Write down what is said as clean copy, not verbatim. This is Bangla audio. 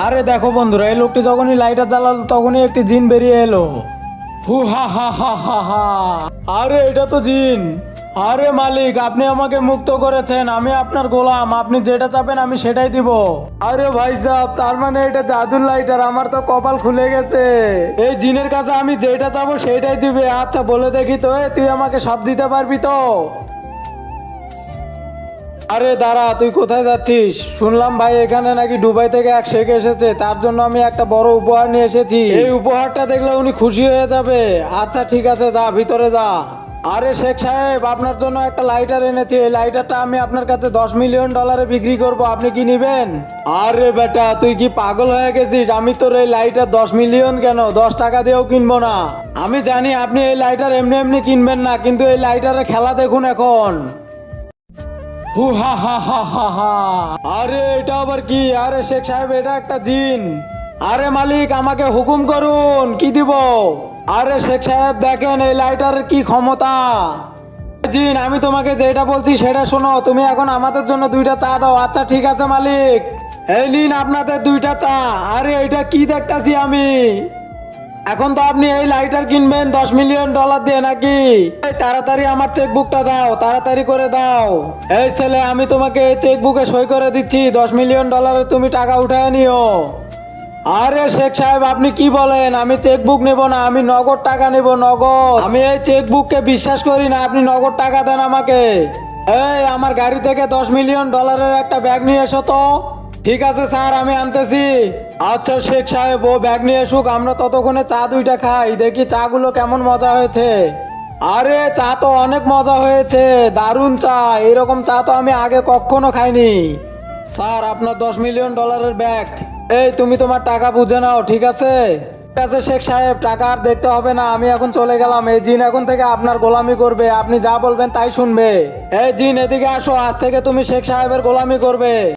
আরে দেখো বন্ধুরা, এই লোকটি যখনই লাইটার জ্বালালো তখনই একটি জিন বেরিয়ে এলো। হু হা হা হা হা হা। আরে এটা তো জিন। আরে মালিক, আপনি আমাকে মুক্ত করেছেন, আমি আপনার গোলাম, আপনি যেটা চাবেন আমি সেটাই দিব। আরে ভাই সাহেব, তার মানে এটা জাদুর লাইটার, আমার তো কপাল খুলে গেছে। এই জিনের কাছে আমি যেটা চাবো সেটাই দিবে। আচ্ছা বলে দেখি তো, তুই আমাকে সব দিতে পারবি তো? আরে দাঁড়া, তুই কোথায় যাচ্ছিস? শুনলাম ভাই এখানে নাকি দুবাই থেকে এক শেখ এসেছে, তার জন্য আমি একটা বড় উপহার নিয়ে এসেছি। এই উপহারটা দেখলে উনি খুশি হয়ে যাবে। আচ্ছা ঠিক আছে, যা ভিতরে যা। আরে শেখ সাহেব, আপনার জন্য একটা লাইটার এনেছি। এই লাইটারটা আমি আপনার কাছে $10 মিলিয়ন বিক্রি করব, আপনি কি নিবেন? আরে বেটা, তুই কি পাগল হয়ে গেছিস? আমি তোর এই লাইটার 10 মিলিয়ন কেন, 10 টাকা দিয়েও কিনবো না। আমি জানি আপনি এই লাইটার এমনি এমনি কিনবেন না, কিন্তু এই লাইটারের খেলা দেখুন এখন। হু হা হা হা হা হা। আরে এটা আবার কি? আরে শেখ সাহেব, এটা একটা জিন। আরে মালিক, আমাকে হুকুম করুন, কি দিব? আরে শেখ সাহেব দেখেন এই লাইটারের কি ক্ষমতা। জিন, আমি তোমাকে যেটা বলছি সেটা শোনো। তুমি এখন আমাদের জন্য 2টা চা দাও। আচ্ছা ঠিক আছে মালিক, এই নিন আপনাদের 2টা চা। আরে এটা কি দেখতাছি আমি? এখন তো আপনি এই লাইটার কিনবেন $10 মিলিয়ন দিয়ে নাকি? এই তাড়াতাড়ি আমার চেকবুকটা দাও, তাড়াতাড়ি করে দাও। এই ছেলে, আমি তোমাকে এই চেকবুকে সই করে দিচ্ছি, $10 মিলিয়ন তুমি টাকা উঠায় নিও। আরে শেখ সাহেব, আপনি কি বলেন? আমি চেকবুক নেব না, আমি নগদ টাকা নেব, নগদ। আমি এই চেকবুককে বিশ্বাস করি না, আপনি নগদ টাকা দেন আমাকে। এই আমার গাড়ি থেকে $10 মিলিয়ন একটা ব্যাগ নিয়ে এসো তো। ঠিক আছে স্যার, আমি আনতেছি। আচ্ছা শেখ সাহেব, ও ব্যাগ নিয়ে এসুক, আমরা ততক্ষণে চা 2টা খাই, দেখি চাগুলো কেমন মজা হয়েছে। আরে চা তো অনেক মজা হয়েছে, দারুণ চা। এরকম চা তো আমি আগে কখনো খাইনি। স্যার, আপনার $10 মিলিয়ন ব্যাগ। এই তুমি তোমার টাকা বুঝে নাও, ঠিক আছে? ঠিক আছে শেখ সাহেব, টাকা আর দেখতে হবে না, আমি এখন চলে গেলাম। এই জিন এখন থেকে আপনার গোলামি করবে, আপনি যা বলবেন তাই শুনবে। এই জিন, এদিকে আসো, আজ থেকে তুমি শেখ সাহেবের গোলামি করবে।